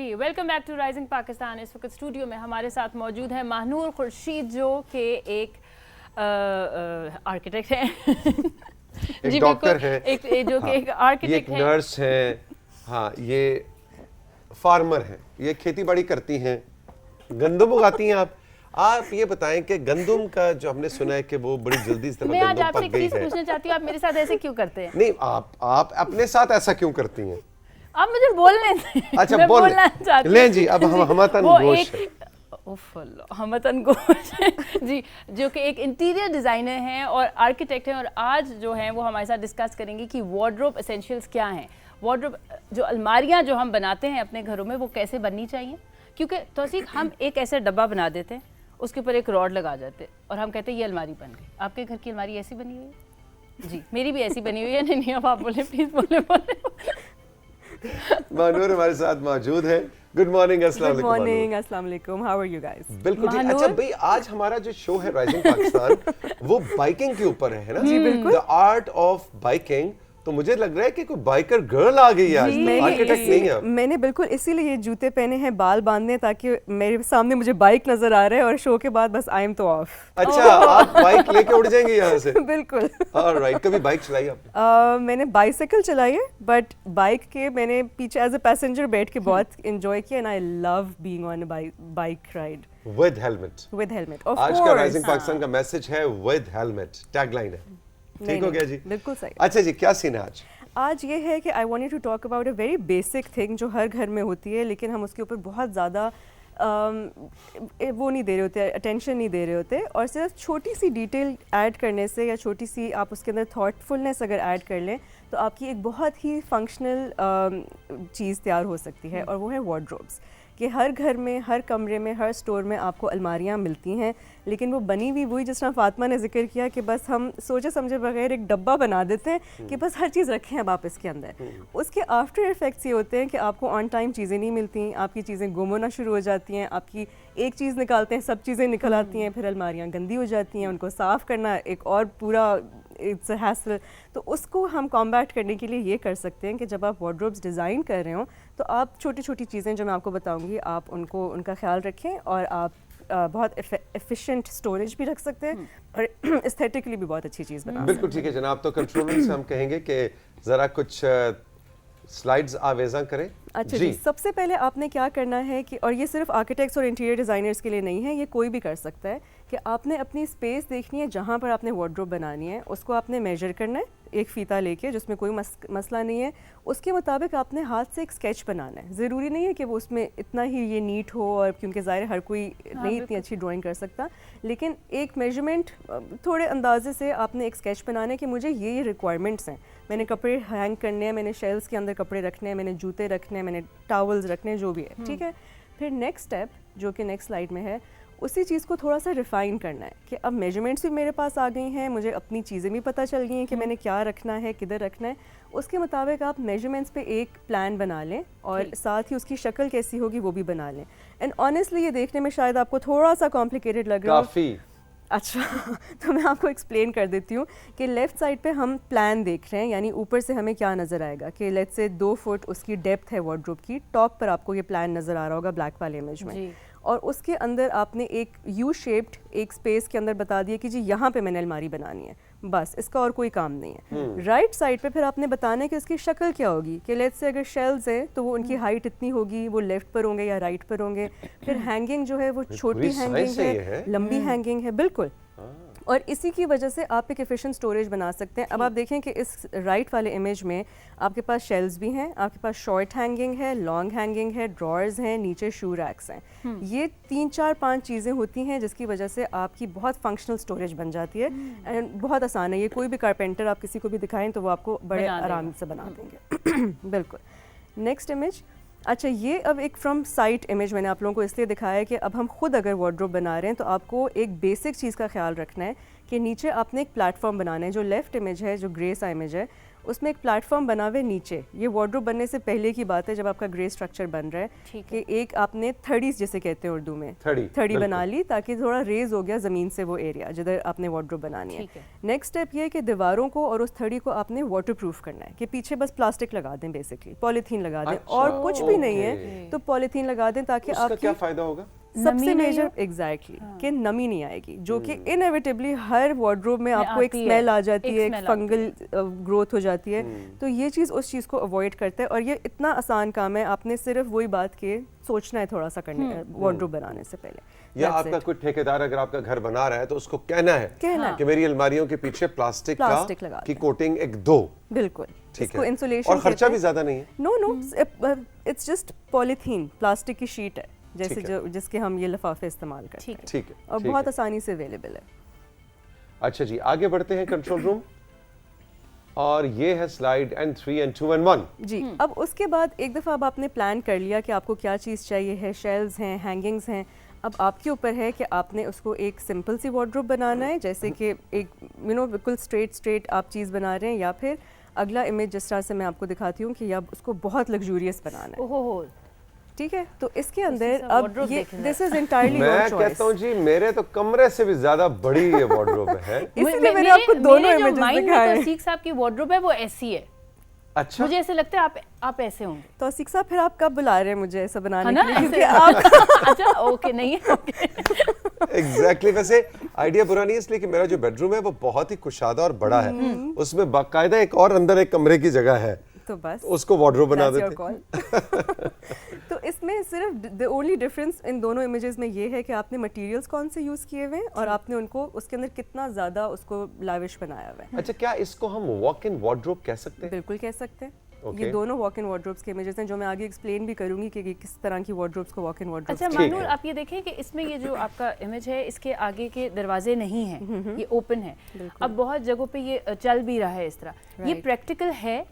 Ji welcome back to rising Pakistan. इस वक्त studio में हमारे साथ मौजूद है महानूर खुर्शीद जो कि एक आर्किटेक्ट है एक डॉक्टर है, जो कि एक आर्किटेक्ट है, नर्स है, हाँ ये फार्मर है, ये खेती बाड़ी करती हैं, गंदम उगाती हैं। आप ये बताएं कि गंदम का जो हमने सुना है कि वो बड़ी जल्दी इस तरह मैं आज गंदम आपसे पक एक गई चीज है। पूछना चाहती हूँ, आप मेरे साथ ऐसे क्यों करते हैं? नहीं, आप अपने साथ ऐसा क्यों करती हैं? आप मुझे बोलने दें। अच्छा मैं बोल बोलना चाहती हूँ। लें जी, अब हमतन गोश है। हमतन गोश जी, जो कि एक इंटीरियर डिज़ाइनर हैं और आर्किटेक्ट हैं, और आज जो हैं वो हमारे साथ डिस्कस करेंगे कि वार्डरोब एसेंशियल्स क्या हैं। वार्डरोब जो अलमारियाँ जो हम बनाते हैं अपने घरों में वो कैसे बननी चाहिए, क्योंकि तौसीक हम एक ऐसा डब्बा बना देते हैं, उसके ऊपर एक रॉड लगा जाते और हम कहते हैं ये अलमारी बन गई। आपके घर की अलमारी ऐसी बनी हुई है? जी मेरी भी ऐसी बनी हुई है। नहीं अब आप बोले, प्लीज़ बोले। मानूर हमारे साथ मौजूद है। गुड मॉर्निंग, अस्सलाम वालेकुम। गुड मॉर्निंग, अस्सलाम वालेकुम। How are you guys? बिल्कुल जी। अच्छा भाई, आज हमारा जो शो है राइजिंग पाकिस्तान वो बाइकिंग के ऊपर है ना? जी बिल्कुल। The art of biking. तो मुझे लग रहा है कि कोई बाइकर गर्ल आ गई है आज, आर्किटेक्ट नहीं है। मैंने बिल्कुल इसीलिए ये जूते पहने हैं, बाल बांधने, ताकि मेरे सामने मुझे बाइक नजर आ रहा है और शो के बाद बस आई एम तो ऑफ। अच्छा, आप बाइक लेके उड़ जाएंगे यहाँ से? बिल्कुल। ऑलराइट, कभी बाइक चलाई आपने? मैंने बाइसाइकिल चलाई है, बट बाइक के मैंने पीछे एज ए पैसेंजर बैठ के बहुत एंजॉय किया, and I love being on a bike ride with helmet. With helmet. आज का राइजिंग पाकिस्तान का मैसेज है विद हेलमेट, टैगलाइन है। ठीक हो गया जी? बिल्कुल सही। अच्छा जी, क्या सीन है आज? आज ये है कि I wanted to talk about a very basic thing जो हर घर में होती है, लेकिन हम उसके ऊपर बहुत ज़्यादा वो नहीं दे रहे होते, अटेंशन नहीं दे रहे होते, और सिर्फ छोटी सी डिटेल ऐड करने से या छोटी सी आप उसके अंदर थॉटफुलनेस अगर ऐड कर लें तो आपकी एक बहुत ही फंक्शनल चीज़ तैयार हो सकती है, और वो है वार्डरोब्स। कि हर घर में, हर कमरे में, हर स्टोर में आपको अलमारियाँ मिलती हैं, लेकिन वो बनी हुई वही जिस तरह फातिमा ने जिक्र किया कि बस हम सोचे समझे बगैर एक डब्बा बना देते हैं कि बस हर चीज़ रखें अब आप इसके अंदर। उसके आफ्टर इफ़ेक्ट्स ये होते हैं कि आपको ऑन टाइम चीज़ें नहीं मिलती, आपकी चीज़ें गुम होना शुरू हो जाती हैं, आपकी एक चीज़ निकालते हैं सब चीज़ें निकल आती हैं, फिर अलमारियाँ गंदी हो जाती हैं, उनको साफ़ करना एक और पूरा इट्स अ हैसल। तो उसको हम कॉम्बैट करने के लिए ये कर सकते हैं कि जब आप वार्डरोब्स डिज़ाइन कर रहे हो तो आप छोटी छोटी चीज़ें जो मैं आपको बताऊंगी आप उनका ख्याल रखें, और आप बहुत एफिशिएंट स्टोरेज भी रख सकते हैं और एस्थेटिकली भी बहुत अच्छी चीज़ बना सकते हैं। बिल्कुल ठीक है जनाब। तो कंट्रोल रूम से हम कहेंगे कि ज़रा कुछ स्लाइड्स आवेज़ा करें। अच्छा जी, सबसे पहले आपने क्या करना है कि, और ये सिर्फ आर्किटेक्ट्स और इंटीरियर डिज़ाइनर्स के लिए नहीं है, ये कोई भी कर सकता है, कि आपने अपनी स्पेस देखनी है जहाँ पर आपने वार्डरोब बनानी है, उसको आपने मेजर करना है एक फ़ीता लेके, जिसमें कोई मसला नहीं है। उसके मुताबिक आपने हाथ से एक स्केच बनाना है। ज़रूरी नहीं है कि वो उसमें इतना ही ये नीट हो, और क्योंकि ज़ाहिर हर कोई नहीं इतनी अच्छी ड्राइंग कर सकता, लेकिन एक मेजरमेंट थोड़े अंदाजे से आपने एक स्केच बनाना है कि मुझे ये रिक्वायरमेंट्स हैं। मैंने कपड़े हैंग करने हैं, मैंने शेल्फ्स के अंदर कपड़े रखने हैं, मैंने जूते रखने हैं, मैंने टॉवल्स रखने हैं, जो भी है, ठीक है। फिर नेक्स्ट स्टेप जो कि नेक्स्ट स्लाइड में है, उसी चीज़ को थोड़ा सा रिफ़ाइन करना है कि अब मेजरमेंट्स भी मेरे पास आ गई हैं, मुझे अपनी चीज़ें भी पता चल गई हैं कि मैंने क्या रखना है, किधर रखना है। उसके मुताबिक आप मेजरमेंट्स पे एक प्लान बना लें, और साथ ही उसकी शक्ल कैसी होगी वो भी बना लें। एंड ऑनेस्टली ये देखने में शायद आपको थोड़ा सा कॉम्प्लिकेटेड लग रहा है। अच्छा तो मैं आपको एक्सप्लेन कर देती हूँ कि लेफ़्ट साइड पे हम प्लान देख रहे हैं, यानी ऊपर से हमें क्या नज़र आएगा कि लेट्स से 2 फुट उसकी डेप्थ है वार्डरोब की। टॉप पर आपको ये प्लान नज़र आ रहा होगा ब्लैक वाले इमेज में, और उसके अंदर आपने एक यू शेप्ड एक स्पेस के अंदर बता दिया कि जी यहाँ पे मैंने अलमारी बनानी है, बस इसका और कोई काम नहीं है। राइट साइड पे फिर आपने बताना है कि इसकी शक्ल क्या होगी, कि लेट्स से अगर शेल्व्स हैं तो वो उनकी हाइट इतनी होगी, वो लेफ्ट पर होंगे या राइट पर होंगे। फिर हैंगिंग जो है वो छोटी हैंगिंग है, लंबी हैंगिंग है, बिल्कुल। और इसी की वजह से आप एक एफिशिएंट स्टोरेज बना सकते हैं। अब आप देखें कि इस राइट वाले इमेज में आपके पास शेल्व्स भी हैं, आपके पास शॉर्ट हैंगिंग है, लॉन्ग हैंगिंग है, ड्रॉर्स हैं, नीचे शू रैक्स हैं। ये 3 4 5 चीज़ें होती हैं जिसकी वजह से आपकी बहुत फंक्शनल स्टोरेज बन जाती है, एंड बहुत आसान है। ये कोई भी कारपेंटर आप किसी को भी दिखाएं तो वो आपको बड़े आराम से बना देंगे। बिल्कुल। Next image. अच्छा, ये अब एक फ्रॉम साइट इमेज मैंने आप लोगों को इसलिए दिखाया है कि अब हम खुद अगर वार्डरोब बना रहे हैं तो आपको एक बेसिक चीज़ का ख्याल रखना है कि नीचे आपने एक प्लेटफॉर्म बनाना है। जो लेफ़्ट इमेज है, जो ग्रे सा इमेज है, उसमें एक प्लेटफॉर्म बना हुआ है नीचे। ये वार्डरोब बनने से पहले की बात है, जब आपका ग्रे स्ट्रक्चर बन रहा है ठीक है। कि एक आपने थड़ी जिसे कहते हैं उर्दू में, थड़ी थड़ी बना बिल्कुल। ली, ताकि थोड़ा रेज हो गया ज़मीन से वो एरिया जिधर आपने वार्डरोब बनानी है। ठीक है। नेक्स्ट स्टेप ये है कि दीवारों को और उस थड़ी को आपने वाटर प्रूफ करना है, कि पीछे बस प्लास्टिक लगा दें, बेसिकली पॉलीथीन लगा दें, अच्छा, और कुछ भी नहीं ओके। है तो पॉलीथीन लगा दें, ताकि उसका क्या आपकी फायदा होगा? सबसे नमी नहीं मेजर हो? एग्जैक्टली कि नमी नहीं आएगी, जो कि इनएविटेबली हर वार्डरोब में आपको एक आती है, स्मेल आ जाती एक है, एक smell फंगल ग्रोथ हो जाती है। तो ये चीज़ उस चीज़ को अवॉइड करता है, और ये इतना आसान काम है, आपने सिर्फ वही बात की सोचना है थोड़ा सा करने वार्डरोब बनाने से पहले। या That's आपका it. कोई ठेकेदार अगर आपका घर बना रहा है तो उसको कहना है कि मेरी अलमारियों के पीछे प्लास्टिक प्लास्टिक लगा की दें। कोटिंग एक दो। बिल्कुल, ठीक इसको है। इंसुलेशन और खर्चा भी ज्यादा नहीं है। No, it's just polythene, plastic की शीट है जैसे ठीक है। जो जिसके हम ये लिफाफे इस्तेमाल करते ठीक हैं, ठीक है, और ठीक बहुत है। आसानी से अवेलेबल है। अच्छा जी, आगे बढ़ते हैं कंट्रोल रूम, और ये है स्लाइड एंड 3 and 2 and 1। जी, अब उसके बाद एक दफ़ा अब आपने प्लान कर लिया कि आपको क्या चीज़ चाहिए है, शेल्व्स हैं, हैंगिंग्स हैं, अब आपके ऊपर है कि आपने उसको एक सिंपल सी वार्डरोब बनाना है, जैसे कि एक बिल्कुल स्ट्रेट आप चीज़ बना रहे हैं, या फिर अगला इमेज जिस तरह से मैं आपको दिखाती हूँ कि या उसको बहुत लग्जूरियस बनाना है। ओहो, ठीक है, तो इसके अंदर सा अब wardrobe ये देख लें। दिस इज एंटायरली मैं योर कहता चॉइस। हूँ जी, मेरे तो कमरे से भी ज्यादा बड़ी ये वार्डरोब है। इसलिए मैंने आपको दोनों मेरे जो इमेजेस माइंड में दिखाए। तौसीक साहब की वार्डरोब है वो ऐसी है, अच्छा, मुझे ऐसे लगता है आप ऐसे होंगे, तो सिक साहब फिर आप कब बुला रहे हैं मुझे ऐसा है बनाने ना? के लिए, क्योंकि ऐसे- आप अच्छा ओके, नहीं है okay। एग्जैक्टली। वैसे आइडिया बुरा नहीं है, इसलिए कि मेरा जो बेडरूम है वो बहुत ही कुशादा और बड़ा है, उसमें बाकायदा एक और अंदर एक कमरे की जगह है, तो बस उसको वार्डरोब बना That's your देते। call। तो इसमें सिर्फ द ओनली डिफरेंस इन दोनों इमेजेस में ये है कि आपने मटेरियल्स कौन से यूज किए हुए हैं, और आपने उनको उसके अंदर कितना ज्यादा उसको लाविश बनाया हुआ है। अच्छा, क्या इसको हम वॉक इन वार्डरोब कह सकते हैं? बिल्कुल कह सकते हैं। Okay. ये दोनों वॉक इन वार्डरोब्स के इमेजेस हैं, जो मैं आगे एक्सप्लेन भी करूंगी कि किस तरह की वार्डरोब्स को वॉक इन वार्डरोब्स। अच्छा ठीक मानूर, है। आप ये देखें कि इसमें ये जो आपका इमेज है, इसके आगे के दरवाजे नहीं हैं, ये ओपन है। बिल्कुल। अब बहुत जगहों पे ये चल भी रहा है इस तरह, ये Right. प्रैक्टिकल है?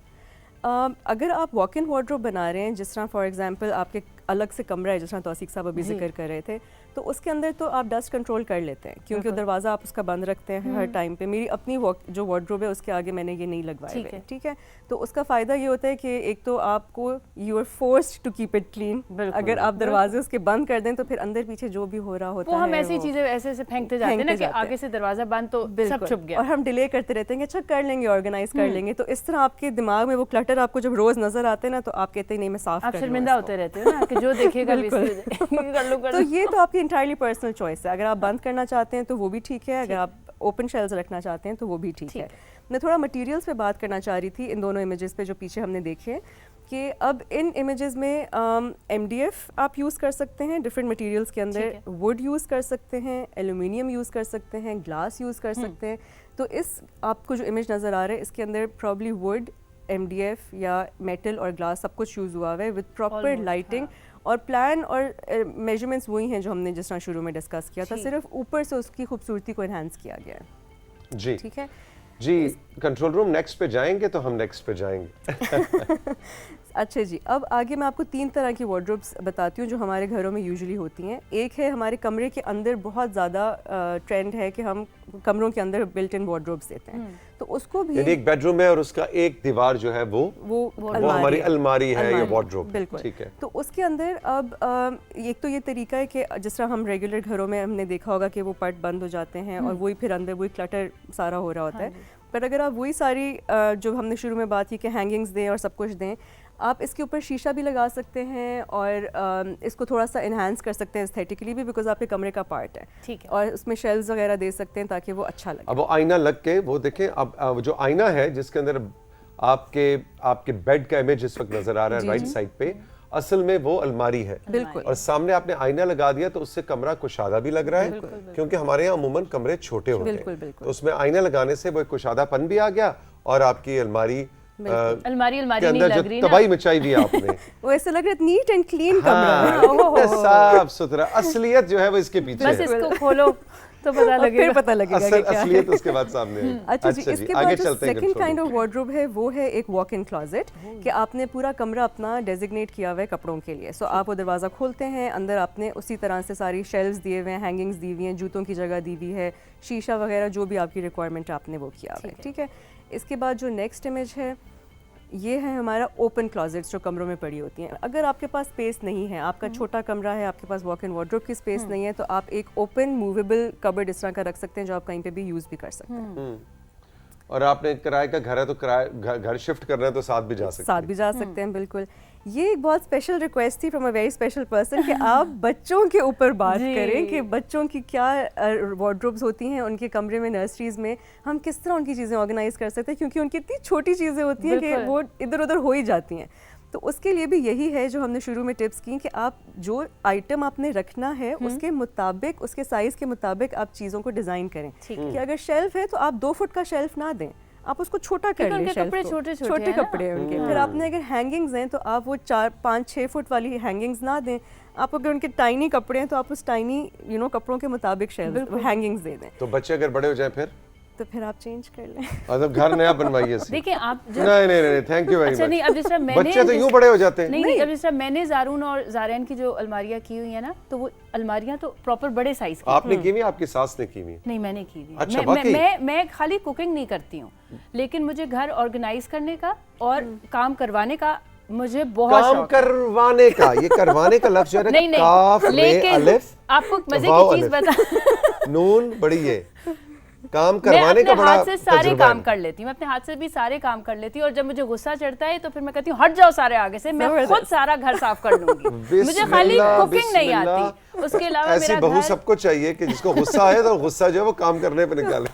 अगर आप वॉक इन वार्डरोब बना रहे हैं, जिस तरह फॉर एग्जांपल आपके अलग से कमरा है, जिस तरह तौसीक साहब अभी जी। जिक्र कर रहे थे, तो उसके अंदर तो आप डस्ट कंट्रोल कर लेते हैं, क्योंकि बिल्कुल। दरवाज़ा आप उसका बंद रखते हैं हर टाइम पे। मेरी अपनी जो वार्डरोब है उसके आगे मैंने ये नहीं लगवाए ठीक हुए, है। ठीक है। तो उसका फ़ायदा ये होता है कि एक तो आपको you are forced to keep it clean. बिल्कुल। अगर आप दरवाजे उसके बंद कर दें तो फिर अंदर पीछे जो भी हो रहा होता वो है हम ऐसी वो- चीजें ऐसे ऐसे फेंकते जाते हैं ना फेंकते कि जाते हैं। आगे से दरवाजा बंद तो सब बिल्कुल। छुप गया। और हम डिले करते रहते हैं कि अच्छा कर लेंगे, ऑर्गेनाइज कर लेंगे, तो इस तरह आपके दिमाग में वो क्लटर आपको जब रोज नजर आते हैं ना, तो आप कहते हैं नहीं मैं साफ आप कर लूँ शर्मिंदा इसको। होते रहते हो ना कि जो देखेगा भी बिल्कुल। कर लो तो ये तो आपकी इंटायरली पर्सनल चॉइस है। अगर आप बंद करना चाहते हैं तो वो भी ठीक है, अगर आप ओपन शेल्स रखना चाहते हैं तो वो भी ठीक है। मैं थोड़ा मटेरियल्स पे बात करना चाह रही थी इन दोनों इमेजेस पे जो पीछे हमने देखे, कि अब इन इमेजेस में MDF आप यूज़ कर सकते हैं डिफरेंट मटेरियल्स के अंदर, ठीक वुड यूज़ कर सकते हैं, एल्यूमिनियम यूज़ कर सकते हैं, ग्लास यूज़ कर सकते हैं। तो इस आपको जो इमेज नज़र आ रहा है इसके अंदर प्रॉब्ली वुड, MDF या मेटल और ग्लास सब कुछ यूज़ हुआ हुआ है विद प्रॉपर Almost, लाइटिंग। और प्लान और मेजरमेंट्स वही हैं जो हमने जिस तरह शुरू में डिस्कस किया था, ठीक। सिर्फ ऊपर से उसकी खूबसूरती को एनहांस किया गया है। जी ठीक है जी, कंट्रोल रूम नेक्स्ट पे जाएंगे तो हम नेक्स्ट पे जाएंगे। अच्छा जी, अब आगे मैं आपको 3 तरह की वार्डरोब्स बताती हूँ जो हमारे घरों में यूजुअली होती हैं। एक है हमारे कमरे के अंदर बहुत ज़्यादा ट्रेंड है कि हम कमरों के अंदर बिल्ट इन वार्डरोब्स देते हैं, तो उसको भी यानी एक बेडरूम है और उसका एक दीवार जो है वो हमारी अलमारी है या वार्डरोब। बिल्कुल। ठीक है। तो उसके अंदर अब एक तो ये तरीका है कि जिस तरह हम रेगुलर घरों में हमने देखा होगा कि वो पट बंद हो जाते हैं और वही फिर अंदर वही क्लटर सारा हो रहा होता है, पर अगर आप वही सारी जो हमने शुरू में बात की कि हैंगिंग्स दें और सब कुछ दें, आप इसके ऊपर शीशा भी लगा सकते हैं और इसको थोड़ा सा इन्हांस कर सकते हैं एस्थेटिकली भी, बिकॉज आपके कमरे का पार्ट है। ठीक है। और उसमें शेल्व्स वगैरह दे सकते हैं ताकि वो अच्छा लगे। अब वो आईना लग के वो देखें, अब जो आईना है जिसके अंदर आपके बेड का इमेज इस वक्त नजर आ रहा है राइट साइड पे, असल में वो अलमारी है। बिल्कुल। और सामने आपने आईना लगा दिया तो उससे कमरा कुशादा भी लग रहा है, क्योंकि हमारे यहाँ अमूमन कमरे छोटे होते बिल्कुल, हैं, बिल्कुल। तो उसमें आईना लगाने से वो एक कुशादापन भी आ गया और आपकी अलमारी अलमारी के नहीं अंदर लग जो रही ना। तबाही मचाई हुई है आपने। वो ऐसे लग रहा है नीट एंड क्लीन कमरा है। हाँ, साफ सुथरा, असलियत जो है वो इसके पीछे बस है। इसको खोलो तो पता और फिर लगेगा। पता लगेगा कि असल क्या है। असलियत उसके बाद सामने आई। अच्छा जी, इसके आगे बाद जो चलते हैं second control kind room। Of wardrobe है वो है एक वॉक इन क्लोजेट, कि आपने पूरा कमरा अपना डेजिग्नेट किया हुआ है कपड़ों के लिए। सो आप वो दरवाज़ा खोलते हैं, अंदर आपने उसी तरह से सारी शेल्व्स दिए हुए हैं, हैंगिंग्स दी हुई हैं, जूतों की जगह दी हुई है, शीशा वगैरह जो भी आपकी रिक्वायरमेंट है आपने वो किया हुआ है। ठीक है। इसके बाद जो नेक्स्ट इमेज है ये है हमारा ओपन क्लोजेट्स जो कमरों में पड़ी होती हैं। अगर आपके पास स्पेस नहीं है, आपका छोटा कमरा है, आपके पास वॉक इन वार्डरोब की स्पेस नहीं है, तो आप एक ओपन मूवेबल कबर्ड इस तरह का रख सकते हैं जो आप कहीं पे भी यूज़ भी कर सकते हैं। और आपने किराए का घर है तो किराए घर शिफ्ट करना है तो साथ भी जा सकते हैं। बिल्कुल। ये एक बहुत स्पेशल रिक्वेस्ट थी from a very special person कि आप बच्चों के ऊपर बात करें कि बच्चों की क्या वार्डरोब्स होती हैं उनके कमरे में, नर्सरीज में हम किस तरह उनकी चीज़ें ऑर्गेनाइज कर सकते हैं, क्योंकि उनकी इतनी छोटी चीज़ें होती हैं कि वो इधर उधर हो ही जाती हैं। तो उसके लिए भी यही है जो हमने शुरू में टिप्स की कि आप जो आइटम आपने रखना है उसके मुताबिक, उसके साइज़ के मुताबिक आप चीज़ों को डिज़ाइन करें। कि अगर शेल्फ है तो आप 2 फुट का शेल्फ ना दें, आप उसको छोटा कर लें। शेल्फ को छोटे कपड़े हैं उनके। फिर आपने अगर हैंगिंग्स हैं तो आप वो 4, 5, 6 फुट वाली हैंगिंग्स ना दें। आप अगर उनके टाइनी कपड़े हैं तो आप उस टाइनी कपड़ों के मुताबिक शेल्फ हैंगिंग्स दे दें। तो बच्चे अगर बड़े हो जाएं तो फिर आप चेंज कर लें। मतलब घर नया बनवाइए। देखिए आप नहीं थैंक यू वेरी मच। नहीं, अब जिस तरह मैंने बच्चे तो यूं बड़े हो जाते हैं। नहीं, अब जिस तरह मैंने ज़ारून और ज़ारियान की जो अलमारियां की हुई है ना, तो वो अलमारियां तो प्रॉपर बड़े साइज की। आपने की हुई, आपकी सास ने की हुई? नहीं, मैंने की हुई। अच्छा, मैं खाली कुकिंग नहीं करती हूँ, लेकिन मुझे घर ऑर्गेनाइज करने का और काम करवाने का मुझे बहुत काम करवाने का, ये करवाने का लफ्ज है नहीं, काफ में अलिफ, आपको मजे की चीज बता नून बड़ी है। काम करवाने का बड़ा हाथ से सारे काम कर लेती हूँ, मैं अपने हाथ से भी सारे काम कर लेती हूँ। और जब मुझे गुस्सा चढ़ता है तो फिर मैं कहती हूँ हट जाओ सारे आगे से, मैं खुद सारा घर साफ कर लूंगी। मुझे खाली कुकिंग नहीं आती, उसके अलावा ऐसी बहू सबको चाहिए कि जिसको गुस्सा आए तो गुस्सा जो है वो काम करने पे निकाले।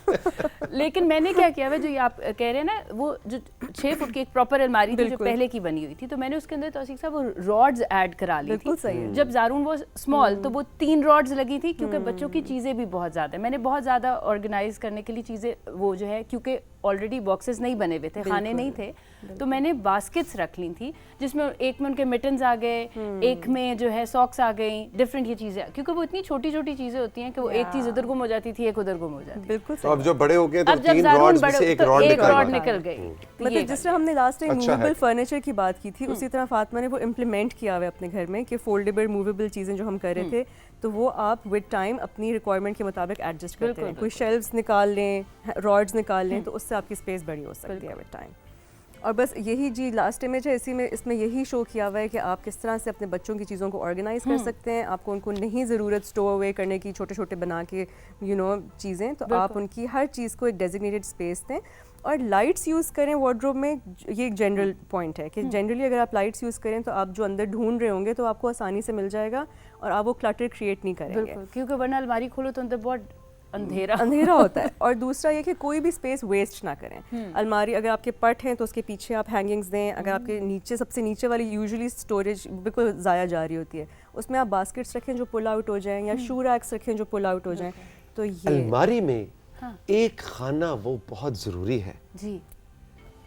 लेकिन मैंने क्या किया है, जो ये आप कह रहे हैं ना, वो जो 6 फुट की एक प्रॉपर अलमारी थी जो पहले की बनी हुई थी, तो मैंने उसके अंदर तौसीफ साहब वो रॉड्स ऐड करा ली थी। जब ज़ारून वो स्मॉल तो वो 3 रॉड्स लगी थी, क्योंकि बच्चों की चीज़ें भी बहुत ज़्यादा है। मैंने बहुत ज़्यादा ऑर्गेनाइज करने के लिए चीज़ें वो जो है, क्योंकि ऑलरेडी बॉक्सेस नहीं बने हुए थे, खाने नहीं थे, तो मैंने बास्केट्स रख ली थी जिसमें एक में उनके मिटन्स आ गए, एक में जो है सॉक्स आ गई, डिफरेंट ये चीज़ें, क्योंकि वो इतनी छोटी छोटी चीज़ें होती हैं कि वो एक चीज़ उधर गुम हो जाती थी, एक उधर गुम हो जाती थी। बिल्कुल। तो अब जो बड़े हो गए तो 3 रॉड्स में से एक रॉड निकल गई। मतलब जिस तरह हमने लास्ट टाइम मूवेबल फर्नीचर की बात की थी, उसी तरह फातिमा ने वो इम्प्लीमेंट किया हुआ है अपने घर में कि फोल्डेबल मूवेबल चीज़ें जो हम कर रहे थे, तो वो आप विद टाइम अपनी रिक्वायरमेंट के मुताबिक एडजस्ट करते हैं। कोई शेल्व्स निकाल लें, रॉड्स निकाल लें, तो उससे आपकी स्पेस बड़ी हो सकती है विद टाइम। और बस यही जी लास्ट इमेज है, इसी में इसमें यही शो किया हुआ है कि आप किस तरह से अपने बच्चों की चीज़ों को ऑर्गेनाइज कर सकते हैं। आपको उनको नहीं ज़रूरत स्टोर अवे करने की, छोटे छोटे बना के चीज़ें, तो आप उनकी हर चीज़ को एक डेजिग्नेटेड स्पेस दें। और लाइट्स यूज़ करें वार्डरोब में, ये एक जनरल पॉइंट है कि जनरली अगर आप लाइट्स यूज़ करें तो आप जो अंदर ढूंढ रहे होंगे तो आपको आसानी से मिल जाएगा और आप वो क्लटर क्रिएट नहीं करेंगे, क्योंकि वरना अलमारी खोलो तो अंदर बहुत अंधेरा होता है। और दूसरा ये कि कोई भी स्पेस वेस्ट ना करें। अलमारी अगर आपके पट हैं तो उसके पीछे आप हैंगिंग्स दें। अगर आपके नीचे, सबसे नीचे वाली यूजुअली स्टोरेज बिल्कुल ज़ाया जा रही होती है, उसमें आप बास्केट्स रखें जो पुल आउट हो जाएं, या शू रैक्स रखें जो पुल आउट हो जाएं। तो ये अलमारी में एक खाना वो बहुत ज़रूरी है जी,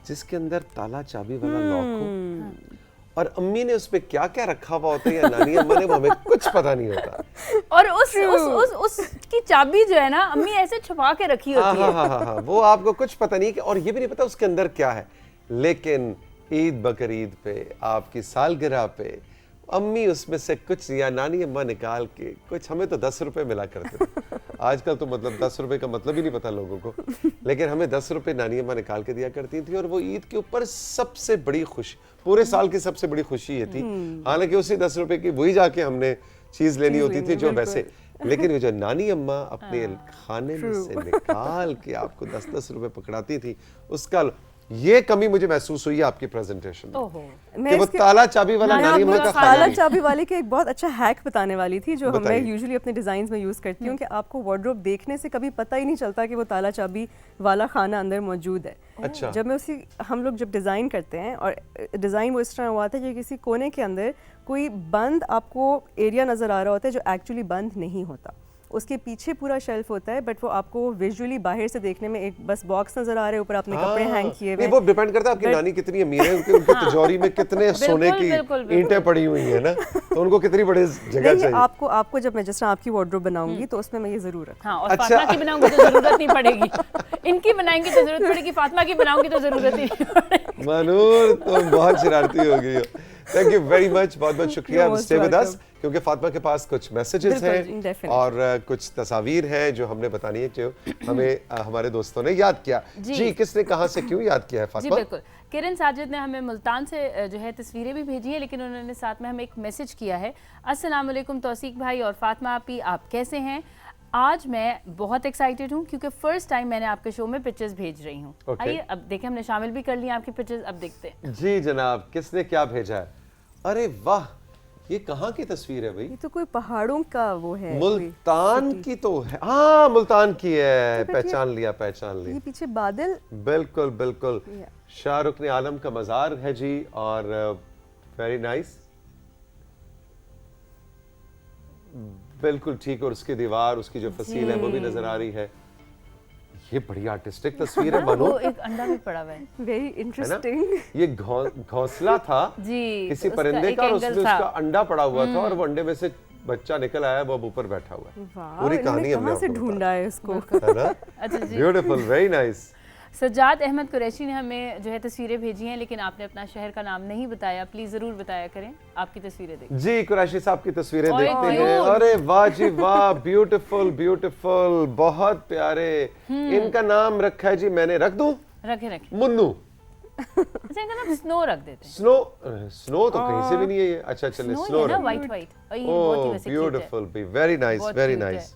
जिसके अंदर ताला चाबी वाला लॉक हो। और अम्मी ने उसमें क्या क्या रखा हुआ होता है या नानी अम्मा ने, हमें कुछ पता नहीं होता। और उसकी चाबी जो है ना, अम्मी ऐसे छुपा के रखी होती है। हाँ, वो आपको कुछ पता नहीं कि, और ये भी नहीं पता उसके अंदर क्या है। लेकिन ईद बकरीद पे, आपकी सालगिरह पे अम्मी उसमें से कुछ या नानी अम्मा निकाल के कुछ, हमें तो 10 रुपए मिला करते थे। आजकल तो मतलब 10 रुपए का मतलब ही नहीं पता लोगों को, लेकिन हमें 10 रुपए नानी अम्मा निकाल के दिया करती थी। और वो ईद के ऊपर सबसे बड़ी खुशी, पूरे साल की सबसे बड़ी खुशी ये थी। हालांकि उसी 10 रुपए की वही जाके हमने चीज लेनी होती थी जो वैसे, लेकिन जो नानी अम्मा अपने खाने में से निकाल के आपको 10-10 रुपए पकड़ाती थी, उसका ये कमी मुझे महसूस हुई है आपकी प्रेजेंटेशन में, कि वो ताला चाबी वाला नानी अम्मा का ताला चाबी वाले के एक बहुत अच्छा हैक बताने वाली थी जो मैं यूजुअली अपने डिजाइन्स में यूज करती हूँ, कि आपको वार्डरोब देखने से कभी पता ही नहीं चलता कि वो ताला चाबी वाला खाना अंदर मौजूद है। अच्छा। जब मैं हम लोग जब डिज़ाइन करते हैं, और डिज़ाइन वो इस तरह हुआ था कि किसी कोने के अंदर कोई बंद आपको एरिया नज़र आ रहा होता है जो एक्चुअली बंद नहीं होता, उसके पीछे पूरा शेल्फ होता है, बट वो आपको विजुअली बाहर से देखने में एक बस बॉक्स नजर आ रहे हैं, ऊपर आपने कपड़े हैंग किए हुए। वो डिपेंड करता है आपकी नानी कितनी अमीर है, उनकी तिजोरी में कितने सोने की ईंटें पड़ी हुई है ना, तो उनको कितनी बड़ी जगह चाहिए। आपको जब मैं जिस तरह आपकी वार्डरोब बनाऊंगी तो उसमें मैं ये जरूर रखूंगा। और फातिमा की बनाऊंगी तो जरूरत नहीं पड़ेगी, इनकी बनाएंगी तो जरूरत पड़ेगी, फातिमा की बनाऊंगी तो जरूरत नहीं पड़ेगी। मनूर तुम बहुत शरारती हो गई हो। थैंक यू वेरी मच, बहुत बहुत शुक्रिया। स्टे विद अस, क्योंकि फातिमा के पास कुछ मैसेजेस हैं और कुछ तस्वीर हैं जो हमने बतानी है, जो हमें हमारे दोस्तों ने याद किया। जी, किसने कहाँ से क्यों याद किया है फातिमा? जी बिल्कुल, किरण साजिद ने हमें मुल्तान से जो है तस्वीरें भी भेजी हैं, लेकिन उन्होंने साथ में हमें एक मैसेज किया है। अस्सलाम वालेकुम तौसीक भाई और फातिमा आपी, आप कैसे हैं? आज मैं बहुत एक्साइटेड हूँ क्योंकि फर्स्ट टाइम मैंने आपके शो में पिक्चर्स भेज रही हूँ। Okay. आइए अब देखें, हमने शामिल भी कर लिया आपकी पिक्चर्स, अब देखते हैं। जी जनाब, किसने क्या भेजा है? अरे वाह, ये कहाँ की तस्वीर है भाई? ये तो कोई पहाड़ों का वो है, मुल्तान की तो है। हाँ, मुल्तान की है, तो पहचान लिया पहचान ये लिया। पीछे बादल। बिल्कुल बिल्कुल, Yeah. शाहरुख ने आलम का मज़ार है जी, और वेरी नाइस, बिल्कुल ठीक। और उसकी दीवार, उसकी जो फसील है वो भी नजर आ रही है। ये बड़ी आर्टिस्टिक तस्वीर है मानो। वो एक अंडा भी पड़ा हुआ है। वेरी है ना? इंटरेस्टिंग। ये घोंसला था जी, किसी उसका परिंदे एक का, और एंगल उसमें था। उसका अंडा पड़ा हुआ था, और वो अंडे में से बच्चा निकल आया, वो अब ऊपर बैठा हुआ है। वाह, पूरी कहानी हमने कहाँ से आपको ढूंढा है इसको? है ना? अच्छा जी, beautiful, very nice. Sajjad Ahmad Qureshi ने हमें जो है तस्वीरें भेजी हैं, लेकिन आपने अपना शहर का नाम नहीं बताया। प्लीज जरूर बताया करें। आपकी तस्वीरें देखें। जी, कुरैशी साहब की तस्वीरें और देखते cute। हैं। अरे वाह जी वाह, ब्यूटीफुल ब्यूटीफुल, बहुत प्यारे। इनका नाम रखा है जी, मैंने रख दूं? रखें रखें। मुन्नू। अच्छा, इनका नाम स्नो रख देते हैं। स्नो, स्नो तो कहीं से भी नहीं है ये। अच्छा चलिए, स्नो स्नो है ना, रख। व्हाइट व्हाइट, और ये बहुत ही ओह वैसे cute है। ब्यूटीफुल, बी वेरी नाइस, बहुत वेरी cute है। नाइस।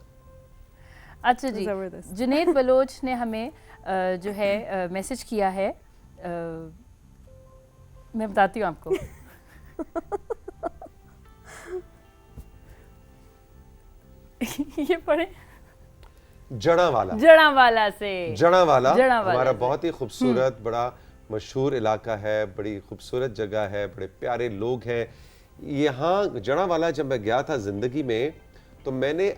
अच्छा जी, जबरदस्त। जुनैद बलोच ने हमें जो है मैसेज किया है। मैं बताती हूँ आपको। ये पढ़े, जड़ावाला। जड़ावाला से। जड़ावाला जड़ावाला हमारा से। बहुत ही खूबसूरत, बड़ा मशहूर इलाका है, बड़ी खूबसूरत जगह है, बड़े प्यारे लोग हैं यहाँ। जड़ावाला जब मैं गया था ज़िंदगी में, तो मैंने,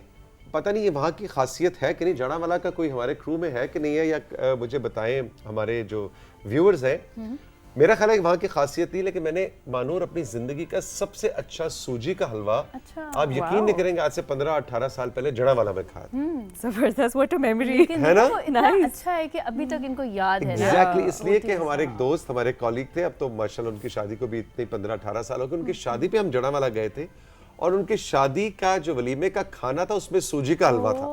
पता नहीं ये वहाँ की खासियत है कि नहीं, जड़ावाला का कोई हमारे क्रू में है कि नहीं है, या मुझे बताएं हमारे जो व्यूअर्स हैं। मेरा ख्याल है कि वहाँ की खासियत नहीं, लेकिन मैंने मानूर अपनी ज़िंदगी का सबसे अच्छा सूजी का हलवा, अच्छा, आप यकीन नहीं करेंगे, आज से 15-18 साल पहले जड़ावाला में खाया था। जबरदस्त, व्हाट अ मेमोरी। लेकिन है ना? देखो, इतना अच्छा है कि अभी तक इनको याद है ना। एग्जैक्टली, इसलिए कि हमारे एक दोस्त, हमारे कॉलीग थे, अब तो माशाल्लाह उनकी शादी को भी इतने 15-18 साल हो गए। उनकी शादी पे हम जड़ावाला गए थे, और उनकी शादी का जो वलीमे का खाना था उसमें सूजी का हलवा था,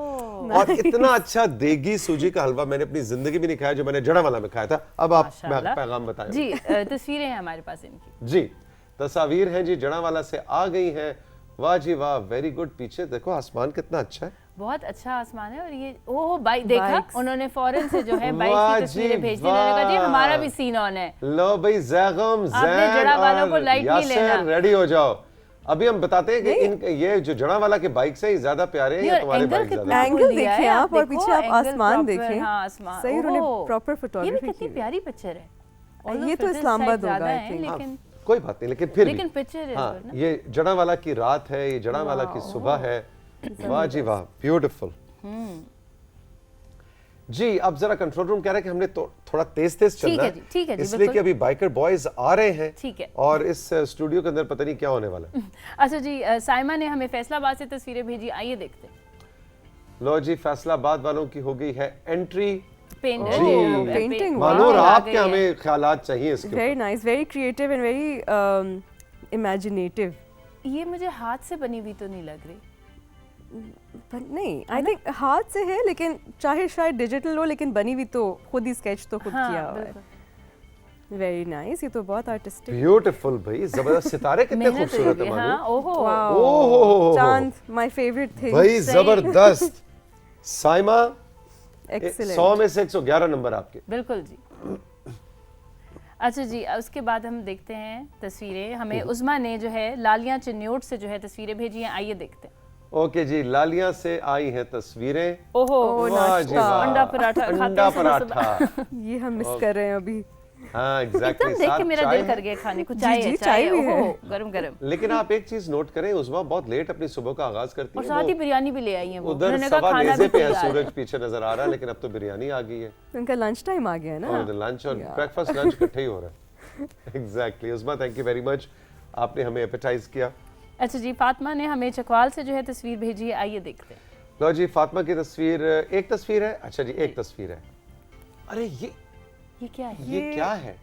और इतना अच्छा देगी सूजी का हलवा मैंने अपनी जिंदगी में नहीं खाया जो मैंने जड़ावाला में खाया था। अब आप माशाल्लाह। पैगाम बताएं जी, तस्वीरें हैं हमारे पास इनकी। जी, तस्वीर हैं जी, जड़ावाला से आ गई हैं। वाह जी वाह, वेरी गुड। पीछे देखो आसमान कितना अच्छा है, बहुत अच्छा आसमान है। और ये ओह बाइक देखा, Bikes। उन्होंने फौरन से जो है बाइक वाह की तस्वीरें जी, भेज दी। उन्होंने कहा जी वाह। हमारा भी सीन ऑन है। लो भाई, जैगम, आपने जैन जड़ावाला को और लाइट नहीं यासिर, लेना। रेडी हो जाओ। अभी हम बताते हैं कि इन ये जो जड़ावाला के बाइक्स हैं, ये ज्यादा प्यारे हैं या तुम्हारे बाइक ज्यादा? एंगल देखिए आप, और पीछे आप आसमान देखें। हाँ, आसमान सही, उन्होंने ओहो। प्रॉपर ये भी फोटोग्राफी कितनी की। प्यारी पिक्चर है। ये Although तो filters इस्लामाबाद शायद होगा, ज्यादा I हैं, think। लेकिन कोई बात नहीं, लेकिन फिर लेकिन भी पिक्चर है हाँ, जो ना। ये जड़ावाला की रात है, ये जड़ावाला की सुबह है। वाह जी वाह, ब्यूटीफुल। जी, अब जरा कंट्रोल रूम कह रहा है कि हमने थोड़ा तेज तेज ठीक चलना है जी, ठीक है जी, इसलिए बिल्कुल। कि अभी बाइकर बॉयज आ रहे हैं। ठीक है। और इस स्टूडियो के अंदर पता नहीं क्या होने वाला है। अच्छा जी, साइमा ने हमें फैसलाबाद से तस्वीरें भेजी, आइए देखते हैं। लो जी, फैसलाबाद वालों की हो गई है एंट्री। painting, Manur, wow। आपके हमें ख्यालात चाहिए इसके वेरी ऊपर। Nice, very creative and very imaginative. ये मुझे हाथ से बनी हुई तो नहीं लग रही। नहीं, आई थिंक हाथ से है, लेकिन चाहे शायद डिजिटल हो, लेकिन बनी हुई तो खुद ही स्केच तो खुद हाँ, किया हुआ है। बिल्कुल। वेरी नाइस, ये तो बहुत आर्टिस्टिक। ब्यूटीफुल भाई, जबरदस्त। सितारे कितने मेहनत खूबसूरत है लगी, मानूर। हाँ, ओहो। ओहो, चांद, माय फेवरेट थिंग। भाई सही। जबरदस्त। साइमा, एक्सीलेंट। 100 में से 111 नंबर आपके। बिल्कुल जी। अच्छा जी, उसके बाद हम देखते हैं तस्वीरें। हमें उस्मा ने जो है लालिया चिन्योट से जो है तस्वीरें भेजी हैं, आइए देखते हैं। ओके जी, लालिया से आई हैं तस्वीरें। ओहो, वाह जी वाह, अंडा पराठा खाते अंडा हैं सुबह पराठा। ये हम मिस कर रहे हैं अभी। हाँ एग्जैक्टली, एकदम देख के मेरा दिल कर गया खाने को। चाय जी, है, चाय भी है। ओहो, गरम गरम। लेकिन आप एक चीज नोट करें, उस्मा बहुत लेट अपनी सुबह का आगाज करती और है। साथ ही वो बिरयानी भी ले आई है वो। उधर उन्होंने कहा सवा खाना नेज़े भी पे है, तैयार है। सूरज पीछे नजर आ रहा है, लेकिन अब तो बिरयानी आ गई है। उनका लंच टाइम आ गया है ना। और लंच और ब्रेकफास्ट लंच इकट्ठे ही हो रहा है। Exactly. Usma, thank you very much, आपने हमें एपेटाइज किया। अच्छा जी, फातिमा ने हमें चकवाल से जो है तस्वीर भेजी है, आइए देखते हैं। लो जी, फातिमा की तस्वीर, एक तस्वीर है। अच्छा जी, एक तस्वीर है। अरे ये क्या है? ये क्या है?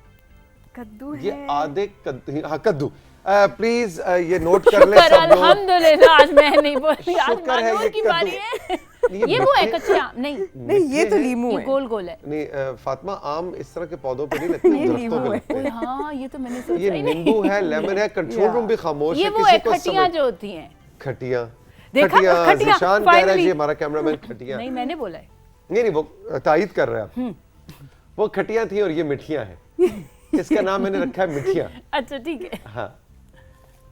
कद्दू है। ये आधे कद्दू, हाँ कद्दू। प्लीज ये नोट कर ले शुक्र सब लोग। अल्हम्दुलिल्लाह, आज मैं नहीं बोल रही, आज शुक्र है मानूर ये की कद्दू। बारी है। ये ये वो है मिठे- कच्चे आम, नहीं नहीं ये तो लीमू ये है। गोल गोल है। नहीं फातिमा, आम इस तरह के पौधों पे नहीं लगते, ये दरख्तों नींबू पे है। लगते हैं। हाँ ये तो मैंने सोचा ये ही नहीं। नींबू है, लेमन है, कंट्रोल रूम भी खामोश ये है, वो किसी है को खटियाँ समझ। जो होती हैं। खटियाँ, देखा? खटियाँ, खटियाँ, ज़िशान कह रहा है finally। जी, हमारा कैमरामैन खटियाँ। नहीं मैंने बोला है। नहीं वो तायद कर रहे हैं आप। वो खटियाँ थी और ये मिठियाँ हैं। इसका नाम मैंने रखा है मिठियाँ। अच्छा ठीक है। हाँ,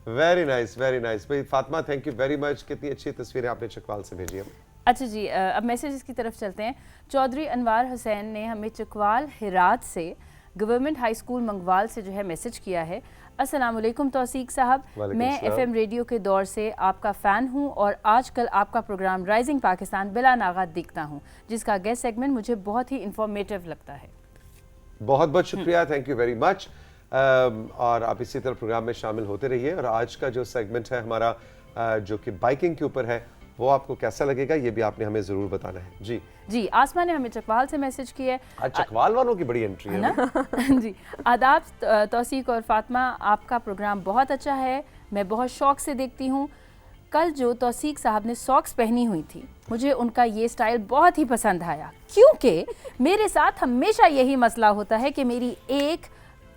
वेरी नाइस, वेरी नाइस। भाई Fatima, thank you very much, कितनी अच्छी तस्वीरें आपने चकवाल से भेजी हैं। अच्छा जी, अब मैसेजेस की तरफ चलते हैं। चौधरी अनवार हुसैन ने हमें चकवाल हिरात से गवर्नमेंट हाई स्कूल मंगवाल से जो है मैसेज किया है। अस्सलाम वालेकुम तौसीक साहब, वालेकुम मैं सलाम। एफएम रेडियो के दौर से आपका फ़ैन हूं और आजकल आपका प्रोग्राम राइजिंग पाकिस्तान बिला नागा देखता हूं, जिसका गेस्ट सेगमेंट मुझे बहुत ही इंफॉर्मेटिव लगता है। बहुत बहुत शुक्रिया, थैंक यू वेरी मच। और आप इसी तरह प्रोग्राम में शामिल होते रहिए। और आज का जो सेगमेंट है हमारा जो कि बाइकिंग के ऊपर है, वो आपको कैसा लगेगा ये भी आपने हमें ज़रूर बताना है। जी जी, आसमा ने हमें चकवाल से मैसेज किया है। आज चकवाल वालों की बड़ी एंट्री है ना जी, आदाब तौसीक और फातिमा, आपका प्रोग्राम बहुत अच्छा है, मैं बहुत शौक से देखती हूँ। कल जो तौसीक साहब ने सॉक्स पहनी हुई थी, मुझे उनका ये स्टाइल बहुत ही पसंद आया, क्योंकि मेरे साथ हमेशा यही मसला होता है कि मेरी एक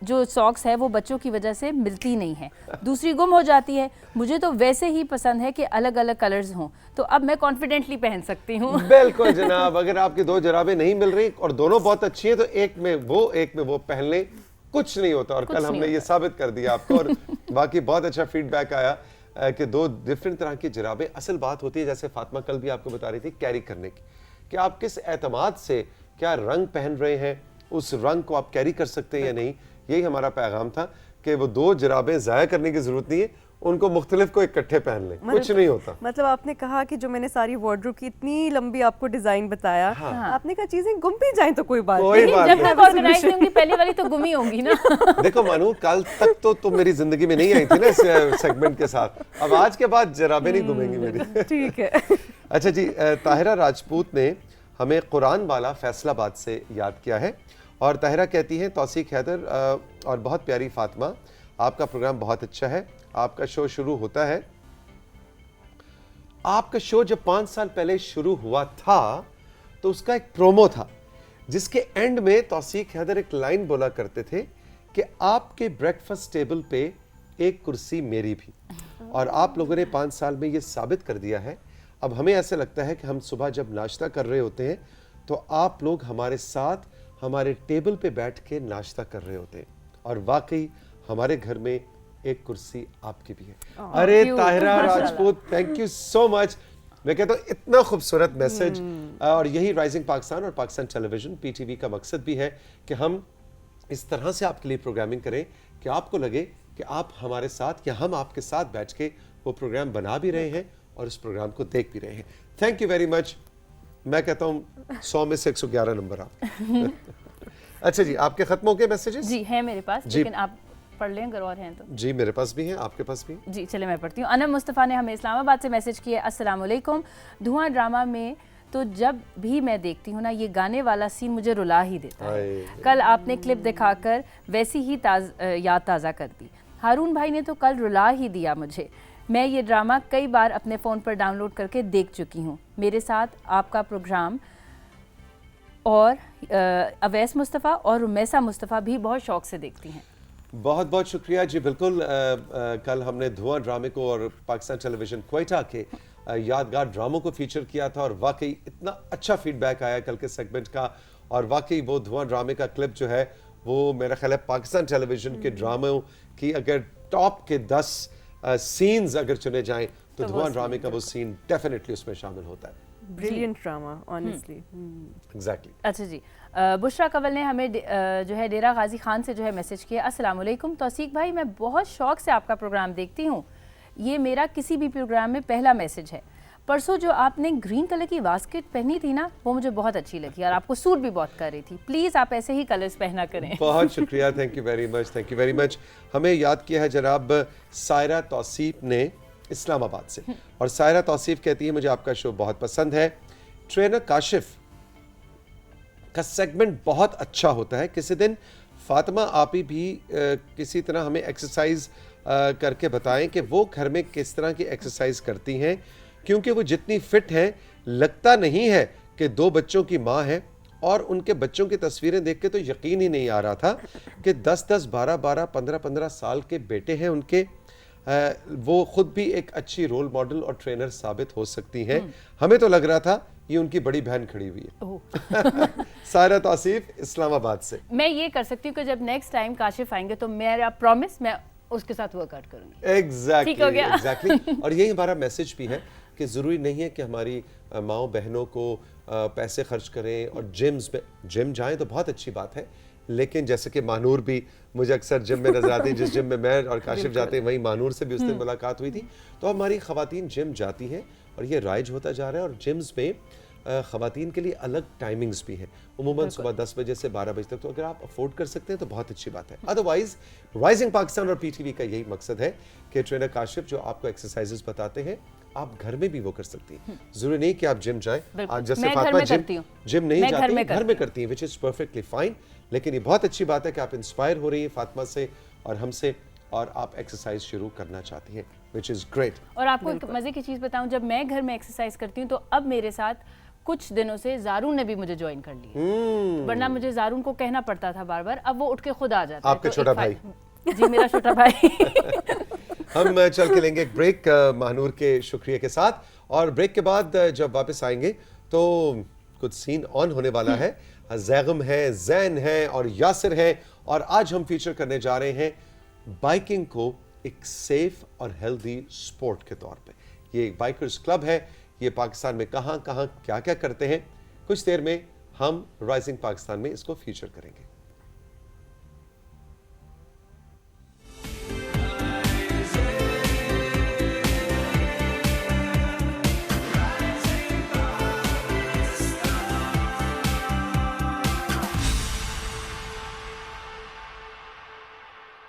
जो सॉक्स है वो बच्चों की वजह से मिलती नहीं है, दूसरी गुम हो जाती है। मुझे तो वैसे ही पसंद है कि अलग अलग कलर्स हों, तो अब मैं कॉन्फिडेंटली पहन सकती हूँ। बिल्कुल जनाब, अगर आपकी दो जराबें नहीं मिल रही और दोनों बहुत अच्छी हैं तो एक में वो पहन लें, कुछ नहीं होता। और कल हमने ये साबित कर दिया आपको। और बाकी बहुत अच्छा फीडबैक आया कि दो डिफरेंट तरह की जराबें। असल बात होती है, जैसे फातिमा कल भी आपको बता रही थी, कैरी करने की, कि आप किस एतमाद से क्या रंग पहन रहे हैं, उस रंग को आप कैरी कर सकते हैं या नहीं। यही हमारा पैगाम था कि वो दो जराबें ज़ाया करने की जरूरत नहीं है, उनको मुख्तलिफ को इकट्ठे पहन लें, कुछ नहीं होता। मतलब आपने कहा कि जो मैंने सारी वार्डरोब की इतनी लंबी आपको डिजाइन बताया, आपने कहा चीजें गुम भी जाएं तो कोई बात कोई नहीं। बात जब नहीं। तक ऑर्गेनाइज होंगी पहले वाली तो गुमी होंगी ना। देखो मानू, कल तक तो मेरी जिंदगी में नहीं आई थी ना इस सेगमेंट के साथ, अब आज के बाद जराबें नहीं घूमेंगी मेरी। ठीक है। अच्छा जी, ताहिरा राजपूत ने हमें कुरान वाला फैसलाबाद से याद किया है और ताहिरा कहती है, तौसीक हैदर और बहुत प्यारी फातिमा, आपका प्रोग्राम बहुत अच्छा है। आपका शो शुरू होता है, आपका शो जब 5 साल पहले शुरू हुआ था तो उसका एक प्रोमो था जिसके एंड में तौसीक हैदर एक लाइन बोला करते थे कि आपके ब्रेकफास्ट टेबल पे एक कुर्सी मेरी भी। और आप लोगों ने 5 साल में ये साबित कर दिया है। अब हमें ऐसा लगता है कि हम सुबह जब नाश्ता कर रहे होते हैं तो आप लोग हमारे साथ हमारे टेबल पे बैठ के नाश्ता कर रहे होते हैं, और वाकई हमारे घर में एक कुर्सी आपकी भी है। अरे Tahira Rajput, thank you so much. मैं कहता हूँ इतना खूबसूरत मैसेज। और यही राइजिंग पाकिस्तान और पाकिस्तान टेलीविजन पीटीवी का मकसद भी है कि हम इस तरह से आपके लिए प्रोग्रामिंग करें कि आपको लगे कि आप हमारे साथ या हम आपके साथ बैठ के वो प्रोग्राम बना भी रहे हैं और इस प्रोग्राम को देख भी रहे हैं। Thank you very much. मैं कहता हूँ 100 में से 111 नंबर आप। अच्छा जी, आपके खत्म हो गए मैसेजेस? जी है मेरे पास, जी। लेकिन आप पढ़ लें अगर और हैं तो। जी मेरे पास भी हैं, आपके पास भी हैं? जी चले मैं पढ़ती हूँ। अनम मुस्तफ़ा ने हमें इस्लामाबाद से मैसेज किया, अस्सलाम वालेकुम। धुआं ड्रामा में तो जब भी मैं देखती हूँ ना, ये गाने वाला सीन मुझे रुला ही देता है। हाय। कल आपने क्लिप दिखाकर वैसी ही याद ताज़ा कर दी। हारून भाई ने तो कल रुला ही दिया मुझे। मैं ये ड्रामा कई बार अपने फ़ोन पर डाउनलोड करके देख चुकी हूँ। मेरे साथ आपका प्रोग्राम और अवैस मुस्तफ़ा और रुमैसा मुस्तफ़ा भी बहुत शौक से देखती हैं। बहुत बहुत शुक्रिया जी। बिल्कुल कल हमने धुआं ड्रामे को और पाकिस्तान टेलीविजन क्वेटा के यादगार ड्रामों को फीचर किया था और वाकई इतना अच्छा फीडबैक आया कल के सेगमेंट का। और वाकई वो धुआं ड्रामे का क्लिप जो है वो मेरा ख्याल है पाकिस्तान टेलीविजन के ड्रामों की अगर टॉप के 10 सीन्स अगर चुने जाएं तो धुआं ड्रामे का वो सीन डेफिनेटली उसमें शामिल होता है। Brilliant drama honestly. एग्जैक्टली। अच्छा जी, बुशरा कंवल ने हमें जो है डेरा गाजी खान से जो है मैसेज किया, अस्सलाम वालेकुम तौसीक भाई, मैं बहुत शौक से आपका प्रोग्राम देखती हूँ। ये मेरा किसी भी प्रोग्राम में पहला मैसेज है। परसों जो आपने ग्रीन कलर की बास्केट पहनी थी ना, वो मुझे बहुत अच्छी लगी और आपको सूट भी बहुत कर रही थी। प्लीज़ आप ऐसे ही कलर्स पहना करें। बहुत शुक्रिया, thank you very much, thank you very much. हमें याद किया है जनाब सायरा तौसीफ ने इस्लामाबाद से, और सायरा तौसीफ कहती है मुझे आपका शो बहुत पसंद है। ट्रेनर काशिफ का सेगमेंट बहुत अच्छा होता है। किसी दिन फातिमा आपी भी किसी तरह हमें एक्सरसाइज करके बताएं कि वो घर में किस तरह की एक्सरसाइज करती हैं, क्योंकि वो जितनी फिट हैं लगता नहीं है कि 2 बच्चों की माँ है। और उनके बच्चों की तस्वीरें देख के तो यकीन ही नहीं आ रहा था कि 10-10, 12-12, 15-15 साल के बेटे हैं उनके। वो खुद भी एक अच्छी रोल मॉडल और ट्रेनर साबित हो सकती हैं। हमें तो लग रहा था ये उनकी बड़ी बहन खड़ी हुई है। सारा तौसीफ इस्लामाबाद से। मैं ये कर सकती हूँ कि जब नेक्स्ट टाइम काशिफ आएंगे तो मेरा प्रॉमिस मैं उसके साथ वर्कआउट करूंगी। एग्जैक्टली ठीक हो गया? एग्जैक्टली। और यही हमारा मैसेज भी है कि ज़रूरी नहीं है कि हमारी माओ बहनों को पैसे खर्च करें और जिम जाएं तो बहुत अच्छी बात है, लेकिन जैसे कि मानूर भी मुझे अक्सर जिम में नजर आती है, जिस जिम में मैं और काशिफ जाते हैं वहीं मानूर से भी उस दिन मुलाकात हुई थी। तो हमारी ख़वातीन जिम जाती हैं और ये राइज होता जा रहा है। और जिम्स में ख़वातीन के लिए अलग टाइमिंग्स भी हैं, उमूमन सुबह 10 बजे से 12 बजे तक। तो अगर आप अफोर्ड कर सकते हैं तो बहुत अच्छी बात है। अदरवाइज राइजिंग पाकिस्तान और पीटीवी का यही मकसद है कि ट्रेनर काशिफ जो आपको एक्सरसाइजेस बताते हैं आप घर में भी वो कर सकती हैं। जरूरी नहीं कि आप जिम जाएं। आज जैसे फातिमा जिम नहीं जाती, घर में करती हैं, विच इज परफेक्टली फाइन। लेकिन ये बहुत अच्छी बात है कि आप इंस्पायर हो रही है फातिमा से और हमसे, और आप एक्सरसाइज शुरू करना चाहती हैं, विच इज ग्रेट। और आपको एक मजे की चीज बताऊं, जब मैं घर में एक्सरसाइज करती हूँ तो अब मेरे साथ कुछ दिनों से जारून ने भी मुझे ज्वाइन कर लिया। वरना मुझे जारून को कहना पड़ता था बार बार, अब वो उठ के खुद आ जाता है। आपका छोटा भाई? जी, मेरा छोटा भाई। हम चल के लेंगे एक ब्रेक महानूर के शुक्रिया के साथ, और ब्रेक के बाद जब वापस आएंगे तो कुछ सीन ऑन होने वाला है। जैगम है, जैन है और यासिर है, और आज हम फीचर करने जा रहे हैं बाइकिंग को एक सेफ और हेल्दी स्पोर्ट के तौर पे। ये एक बाइकर्स क्लब है, ये पाकिस्तान में कहाँ कहाँ क्या क्या करते हैं, कुछ देर में हम राइजिंग पाकिस्तान में इसको फीचर करेंगे।